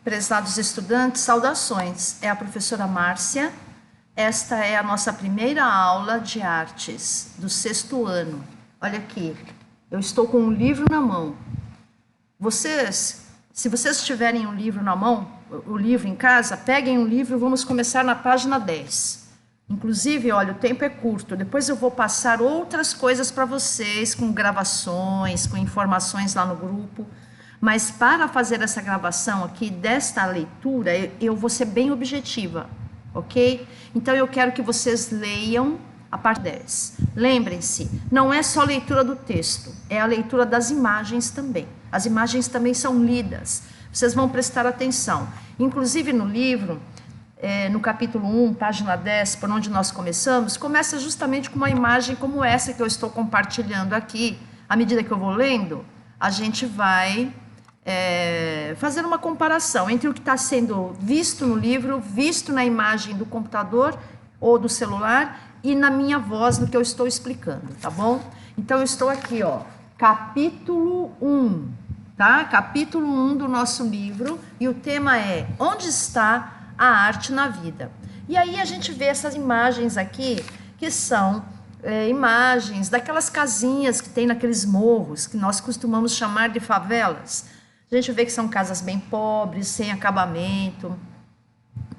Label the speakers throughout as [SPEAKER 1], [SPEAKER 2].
[SPEAKER 1] Prezados estudantes, saudações. É a professora Márcia. Esta é a nossa primeira aula de artes do 6º ano. Olha aqui, eu estou com um livro na mão. Se vocês tiverem um livro na mão, o livro em casa, peguem um livro e vamos começar na página 10. Inclusive, olha, o tempo é curto. Depois eu vou passar outras coisas para vocês, com gravações, com informações lá no grupo. Mas para fazer essa gravação aqui desta leitura, eu vou ser bem objetiva, ok? Então eu quero que vocês leiam a parte 10. Lembrem-se, não é só leitura do texto, é a leitura das imagens também. As imagens também são lidas, vocês vão prestar atenção. Inclusive no livro, no capítulo 1, página 10, por onde nós começamos, começa justamente com uma imagem como essa que eu estou compartilhando aqui. À medida que eu vou lendo, a gente vai fazer uma comparação entre o que está sendo visto no livro, visto na imagem do computador ou do celular e na minha voz, no que eu estou explicando, tá bom? Então, eu estou aqui, ó, capítulo 1, tá? Capítulo 1 do nosso livro, e o tema é Onde está a arte na vida? E aí a gente vê essas imagens aqui, que são imagens daquelas casinhas que tem naqueles morros, que nós costumamos chamar de favelas. A gente vê que são casas bem pobres, sem acabamento,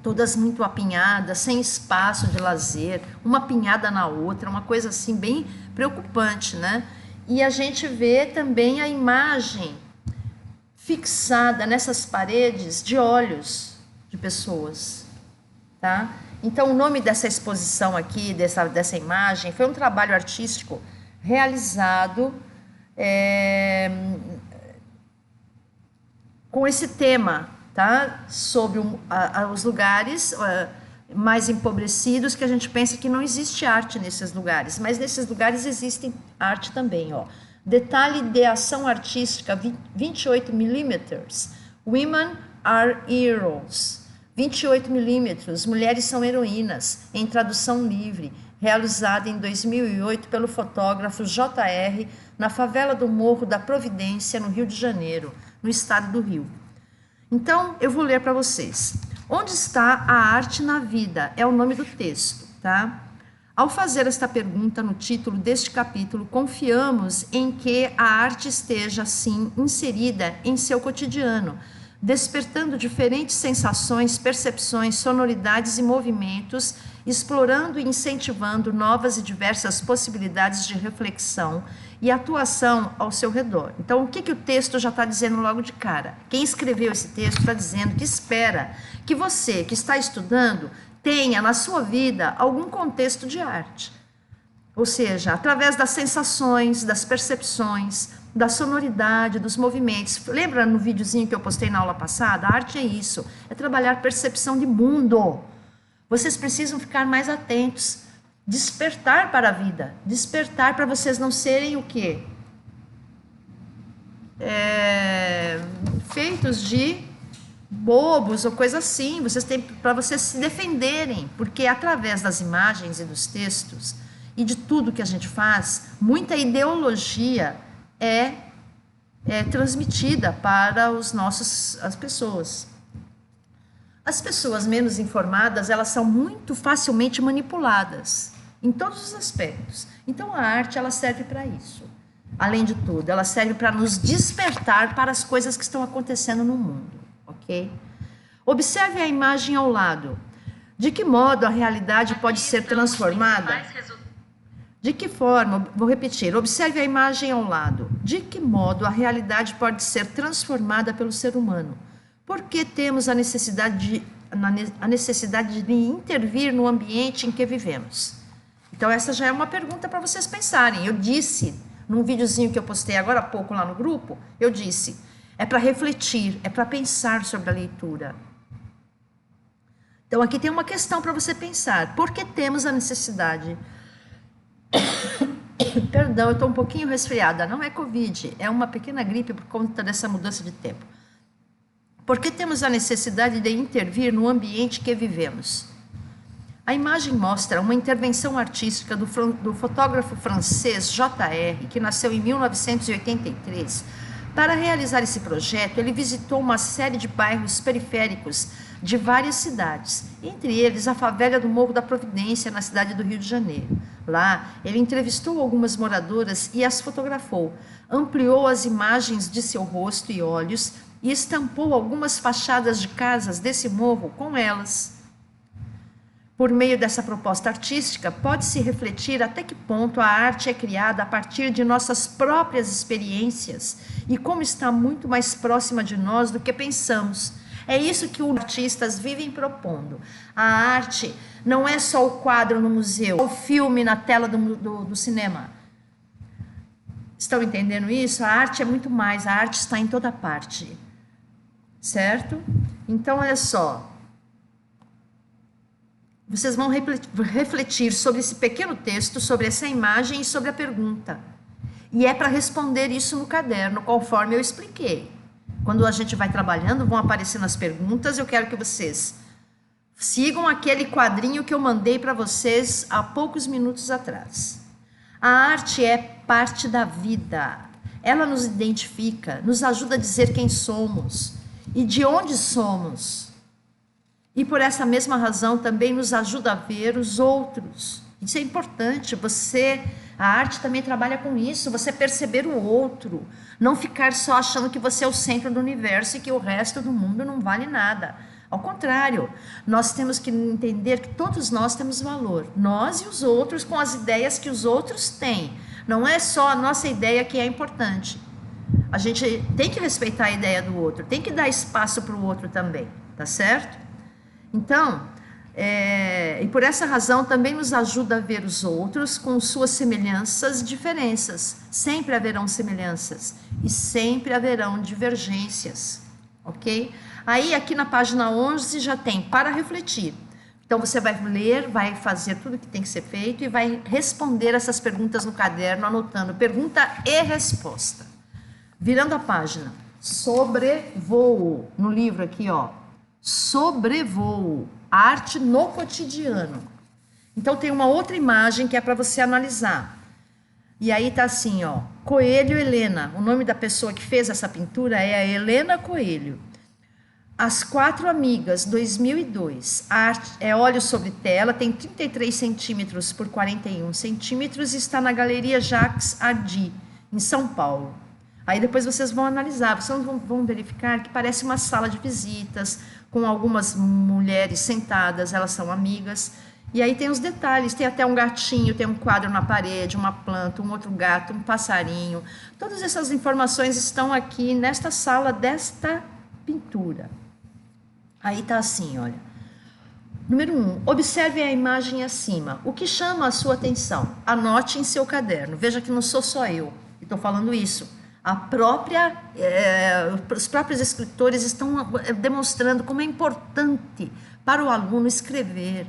[SPEAKER 1] todas muito apinhadas, sem espaço de lazer, uma apinhada na outra, uma coisa assim bem preocupante, né? E a gente vê também a imagem fixada nessas paredes de olhos de pessoas, tá? Então, o nome dessa exposição aqui, dessa imagem, foi um trabalho artístico realizado com esse tema, tá? Sobre os lugares mais empobrecidos, que a gente pensa que não existe arte nesses lugares, mas nesses lugares existe arte também, ó. Detalhe de ação artística, 28 milímetros. Women are heroes. 28 milímetros, mulheres são heroínas, em tradução livre, realizada em 2008 pelo fotógrafo J.R. na favela do Morro da Providência, no Rio de Janeiro, no estado do Rio. Então, eu vou ler para vocês. Onde está a arte na vida? É o nome do texto, tá? Ao fazer esta pergunta no título deste capítulo, confiamos em que a arte esteja, sim, inserida em seu cotidiano, despertando diferentes sensações, percepções, sonoridades e movimentos, explorando e incentivando novas e diversas possibilidades de reflexão e atuação ao seu redor. Então, o que o texto já está dizendo logo de cara? Quem escreveu esse texto está dizendo que espera que você, que está estudando, tenha na sua vida algum contexto de arte. Ou seja, através das sensações, das percepções, da sonoridade, dos movimentos. Lembra no videozinho que eu postei na aula passada? A arte é isso, é trabalhar percepção de mundo. Vocês precisam ficar mais atentos, despertar para a vida, despertar para vocês não serem o quê? Feitos de bobos ou coisa assim. Vocês têm para vocês se defenderem, porque através das imagens e dos textos e de tudo que a gente faz, muita ideologia é transmitida para as pessoas. As pessoas menos informadas, elas são muito facilmente manipuladas em todos os aspectos. Então, a arte, ela serve para isso. Além de tudo, ela serve para nos despertar para as coisas que estão acontecendo no mundo, ok? Observe a imagem ao lado. De que modo a realidade pode ser transformada? De que forma, vou repetir, observe a imagem ao lado. De que modo a realidade pode ser transformada pelo ser humano? Por que temos a necessidade de intervir no ambiente em que vivemos? Então, essa já é uma pergunta para vocês pensarem. Eu disse, num videozinho que eu postei agora há pouco lá no grupo, eu disse, é para refletir, é para pensar sobre a leitura. Então, aqui tem uma questão para você pensar. Por que temos a necessidade... Perdão, eu estou um pouquinho resfriada. Não é Covid, é uma pequena gripe por conta dessa mudança de tempo. Por que temos a necessidade de intervir no ambiente que vivemos? A imagem mostra uma intervenção artística do fotógrafo francês J.R., que nasceu em 1983, Para realizar esse projeto, ele visitou uma série de bairros periféricos de várias cidades, entre eles a favela do Morro da Providência, na cidade do Rio de Janeiro. Lá, ele entrevistou algumas moradoras e as fotografou, ampliou as imagens de seu rosto e olhos e estampou algumas fachadas de casas desse morro com elas. Por meio dessa proposta artística, pode-se refletir até que ponto a arte é criada a partir de nossas próprias experiências e como está muito mais próxima de nós do que pensamos. É isso que os artistas vivem propondo. A arte não é só o quadro no museu, o filme na tela do cinema. Estão entendendo isso? A arte é muito mais, a arte está em toda parte. Certo? Então, olha só. Vocês vão refletir sobre esse pequeno texto, sobre essa imagem e sobre a pergunta. E é para responder isso no caderno, conforme eu expliquei. Quando a gente vai trabalhando, vão aparecendo as perguntas. Eu quero que vocês sigam aquele quadrinho que eu mandei para vocês há poucos minutos atrás. A arte é parte da vida. Ela nos identifica, nos ajuda a dizer quem somos e de onde somos. E por essa mesma razão também nos ajuda a ver os outros. Isso é importante, a arte também trabalha com isso, você perceber o outro, não ficar só achando que você é o centro do universo e que o resto do mundo não vale nada. Ao contrário, nós temos que entender que todos nós temos valor, nós e os outros, com as ideias que os outros têm. Não é só a nossa ideia que é importante. A gente tem que respeitar a ideia do outro, tem que dar espaço para o outro também, tá certo? Então, e por essa razão também nos ajuda a ver os outros com suas semelhanças e diferenças. Sempre haverão semelhanças e sempre haverão divergências, ok? Aí aqui na página 11 já tem para refletir. Então você vai ler, vai fazer tudo que tem que ser feito e vai responder essas perguntas no caderno, anotando pergunta e resposta. Virando a página, sobrevoo, no livro aqui, ó. Sobrevoo, arte no cotidiano. Então tem uma outra imagem que é para você analisar. E aí tá assim, ó, Coelho Helena. O nome da pessoa que fez essa pintura é a Helena Coelho. As Quatro Amigas, 2002. A arte é óleo sobre tela, tem 33 centímetros por 41 centímetros e está na Galeria Jacques Hardy, em São Paulo. Aí depois vocês vão analisar, vocês vão verificar que parece uma sala de visitas, com algumas mulheres sentadas, elas são amigas. E aí tem os detalhes, tem até um gatinho, tem um quadro na parede, uma planta, um outro gato, um passarinho. Todas essas informações estão aqui nesta sala desta pintura. Aí está assim, olha. Número 1, observe a imagem acima. O que chama a sua atenção? Anote em seu caderno. Veja que não sou só eu que estou falando isso. Os próprios escritores estão demonstrando como é importante para o aluno escrever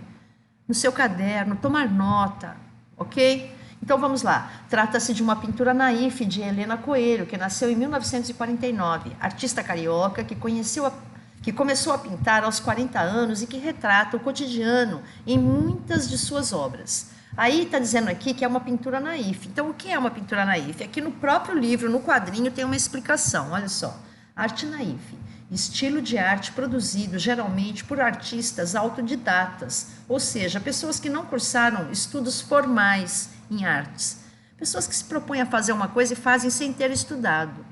[SPEAKER 1] no seu caderno, tomar nota, ok? Então vamos lá. Trata-se de uma pintura naif de Helena Coelho, que nasceu em 1949, artista carioca que começou a pintar aos 40 anos e que retrata o cotidiano em muitas de suas obras. Aí está dizendo aqui que é uma pintura naif. Então, o que é uma pintura naif? Aqui no próprio livro, no quadrinho, tem uma explicação. Olha só. Arte naif. Estilo de arte produzido geralmente por artistas autodidatas, ou seja, pessoas que não cursaram estudos formais em artes. Pessoas que se propõem a fazer uma coisa e fazem sem ter estudado.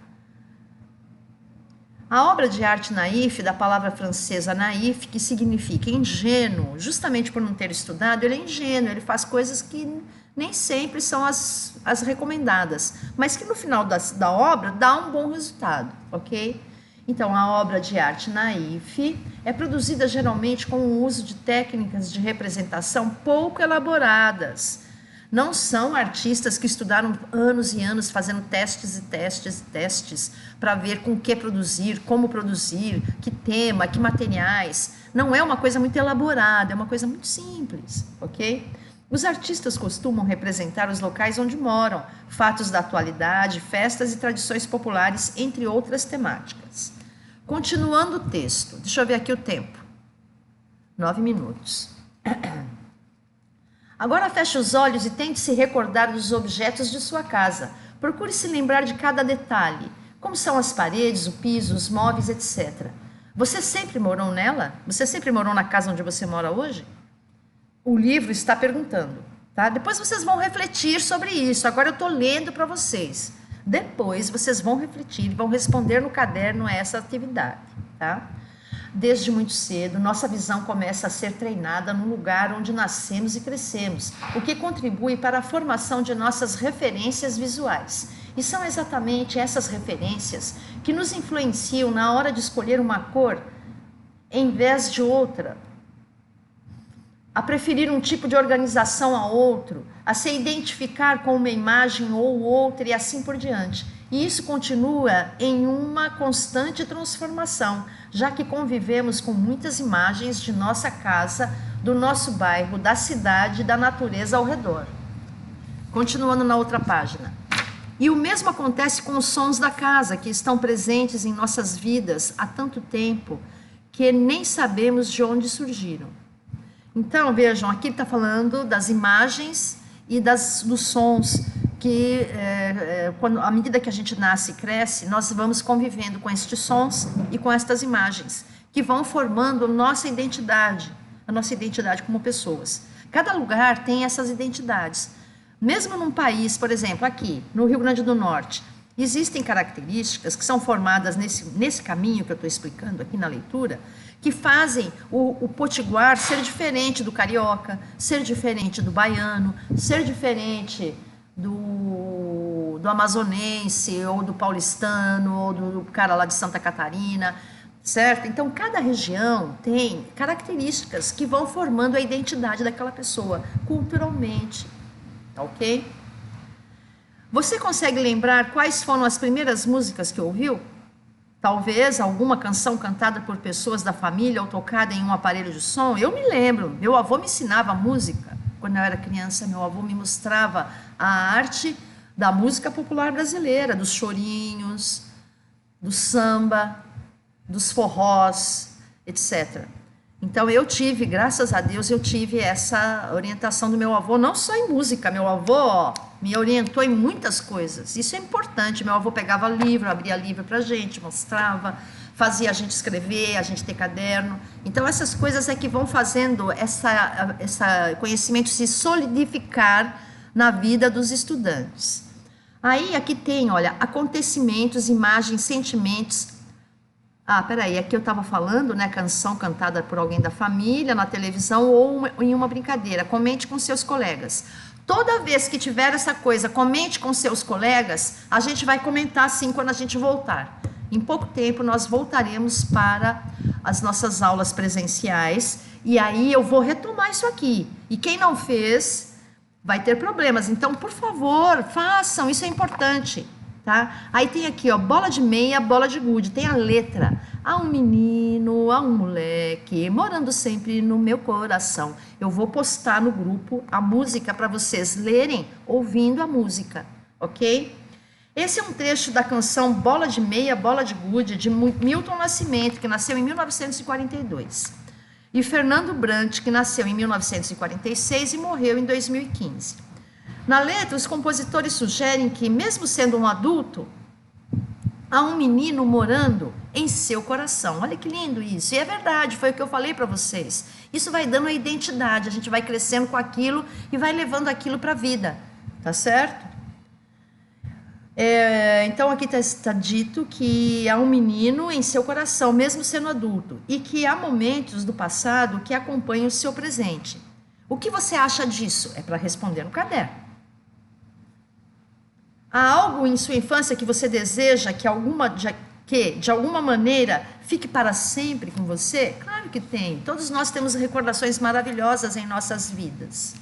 [SPEAKER 1] A obra de arte naif, da palavra francesa naif, que significa ingênuo, justamente por não ter estudado, ele é ingênuo, ele faz coisas que nem sempre são as recomendadas, mas que no final da obra dá um bom resultado, ok? Então, a obra de arte naif é produzida geralmente com o uso de técnicas de representação pouco elaboradas. Não são artistas que estudaram anos e anos fazendo testes e testes e testes para ver com o que produzir, como produzir, que tema, que materiais. Não é uma coisa muito elaborada, é uma coisa muito simples, ok? Os artistas costumam representar os locais onde moram, fatos da atualidade, festas e tradições populares, entre outras temáticas. Continuando o texto, deixa eu ver aqui o tempo. 9 minutos. Agora feche os olhos e tente se recordar dos objetos de sua casa. Procure se lembrar de cada detalhe. Como são as paredes, o piso, os móveis, etc. Você sempre morou nela? Você sempre morou na casa onde você mora hoje? O livro está perguntando, tá? Depois vocês vão refletir sobre isso. Agora eu estou lendo para vocês. Depois vocês vão refletir e vão responder no caderno a essa atividade, tá? Desde muito cedo, nossa visão começa a ser treinada no lugar onde nascemos e crescemos, o que contribui para a formação de nossas referências visuais. E são exatamente essas referências que nos influenciam na hora de escolher uma cor em vez de outra, a preferir um tipo de organização a outro, a se identificar com uma imagem ou outra e assim por diante. E isso continua em uma constante transformação, já que convivemos com muitas imagens de nossa casa, do nosso bairro, da cidade, da natureza ao redor. Continuando na outra página. E o mesmo acontece com os sons da casa, que estão presentes em nossas vidas há tanto tempo que nem sabemos de onde surgiram. Então, vejam, aqui está falando das imagens e dos sons que, à medida que a gente nasce e cresce, nós vamos convivendo com estes sons e com estas imagens, que vão formando a nossa identidade como pessoas. Cada lugar tem essas identidades. Mesmo num país, por exemplo, aqui, no Rio Grande do Norte, existem características que são formadas nesse caminho que eu estou explicando aqui na leitura, que fazem o potiguar ser diferente do carioca, ser diferente do baiano, ser diferente do amazonense, ou do paulistano, ou do cara lá de Santa Catarina, certo? Então, cada região tem características que vão formando a identidade daquela pessoa, culturalmente, ok? Você consegue lembrar quais foram as primeiras músicas que ouviu? Talvez alguma canção cantada por pessoas da família ou tocada em um aparelho de som? Eu me lembro, meu avô me ensinava música. Quando eu era criança, meu avô me mostrava a arte da música popular brasileira, dos chorinhos, do samba, dos forrós, etc. Então eu tive, graças a Deus, eu tive essa orientação do meu avô, não só em música. Meu avô me orientou em muitas coisas. Isso é importante. Meu avô pegava livro, abria livro para a gente, mostrava, fazia a gente escrever, a gente ter caderno. Então essas coisas é que vão fazendo esse conhecimento se solidificar na vida dos estudantes. Aí aqui tem, olha, acontecimentos, imagens, sentimentos. Peraí, aqui eu estava falando, né, canção cantada por alguém da família, na televisão ou em uma brincadeira. Comente com seus colegas. Toda vez que tiver essa coisa, comente com seus colegas, a gente vai comentar sim quando a gente voltar. Em pouco tempo nós voltaremos para as nossas aulas presenciais e aí eu vou retomar isso aqui. E quem não fez vai ter problemas. Então, por favor, façam, isso é importante. Tá? Aí tem aqui, ó, bola de meia, bola de gude, tem a letra. Há um menino, há um moleque, morando sempre no meu coração. Eu vou postar no grupo a música para vocês lerem, ouvindo a música, ok? Esse é um trecho da canção Bola de Meia, Bola de Gude, de Milton Nascimento, que nasceu em 1942. E Fernando Brant, que nasceu em 1946 e morreu em 2015. Na letra, os compositores sugerem que, mesmo sendo um adulto, há um menino morando em seu coração. Olha que lindo isso. E é verdade, foi o que eu falei para vocês. Isso vai dando a identidade, a gente vai crescendo com aquilo e vai levando aquilo para a vida. Tá certo? Então, aqui está dito que há um menino em seu coração, mesmo sendo adulto, e que há momentos do passado que acompanham o seu presente. O que você acha disso? É para responder no caderno. Há algo em sua infância que você deseja que de alguma maneira fique para sempre com você? Claro que tem. Todos nós temos recordações maravilhosas em nossas vidas.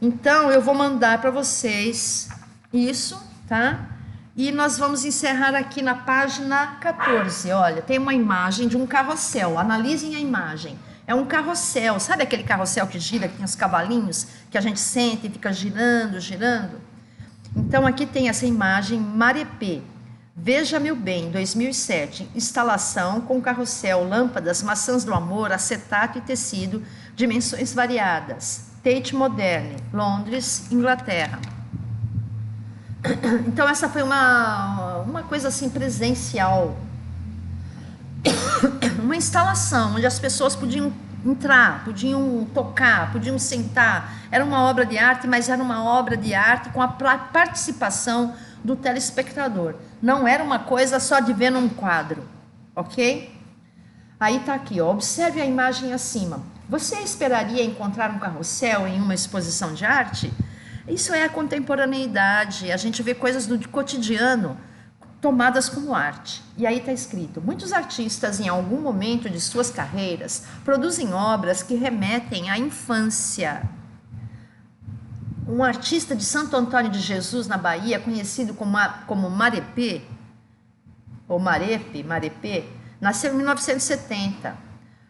[SPEAKER 1] Então, eu vou mandar para vocês isso, tá? E nós vamos encerrar aqui na página 14. Olha, tem uma imagem de um carrossel. Analisem a imagem. É um carrossel. Sabe aquele carrossel que gira, que tem os cavalinhos, que a gente senta e fica girando, girando? Então, aqui tem essa imagem, Marepê, Veja-me bem, 2007, instalação com carrossel, lâmpadas, maçãs do amor, acetato e tecido, dimensões variadas, Tate Moderne, Londres, Inglaterra. Então essa foi uma coisa assim presencial, uma instalação onde as pessoas podiam entrar, podiam tocar, podiam sentar. Era uma obra de arte, mas era uma obra de arte com a participação do telespectador. Não era uma coisa só de ver num quadro, ok? Aí tá aqui, ó, observe a imagem acima. Você esperaria encontrar um carrossel em uma exposição de arte? Isso é a contemporaneidade. A gente vê coisas do cotidiano tomadas como arte. E aí está escrito: muitos artistas, em algum momento de suas carreiras, produzem obras que remetem à infância. Um artista de Santo Antônio de Jesus, na Bahia, conhecido como Marepê, ou Marepê, nasceu em 1970.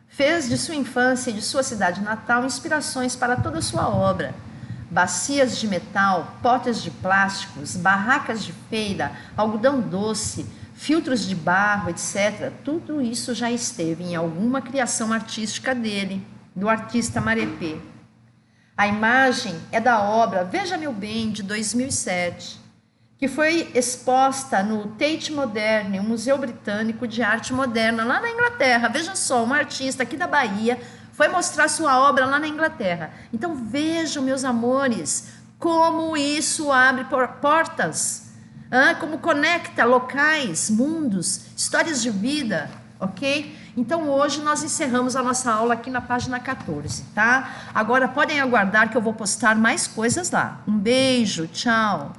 [SPEAKER 1] Fez de sua infância e de sua cidade natal inspirações para toda a sua obra. Bacias de metal, potes de plásticos, barracas de feira, algodão doce, filtros de barro, etc. Tudo isso já esteve em alguma criação artística dele, do artista Marepê. A imagem é da obra Veja Meu Bem, de 2007, que foi exposta no Tate Moderne, um museu britânico de arte moderna, lá na Inglaterra. Veja só, uma artista aqui da Bahia foi mostrar sua obra lá na Inglaterra. Então vejam, meus amores, como isso abre portas, como conecta locais, mundos, histórias de vida, ok? Então hoje nós encerramos a nossa aula aqui na página 14, tá? Agora podem aguardar que eu vou postar mais coisas lá. Um beijo, tchau!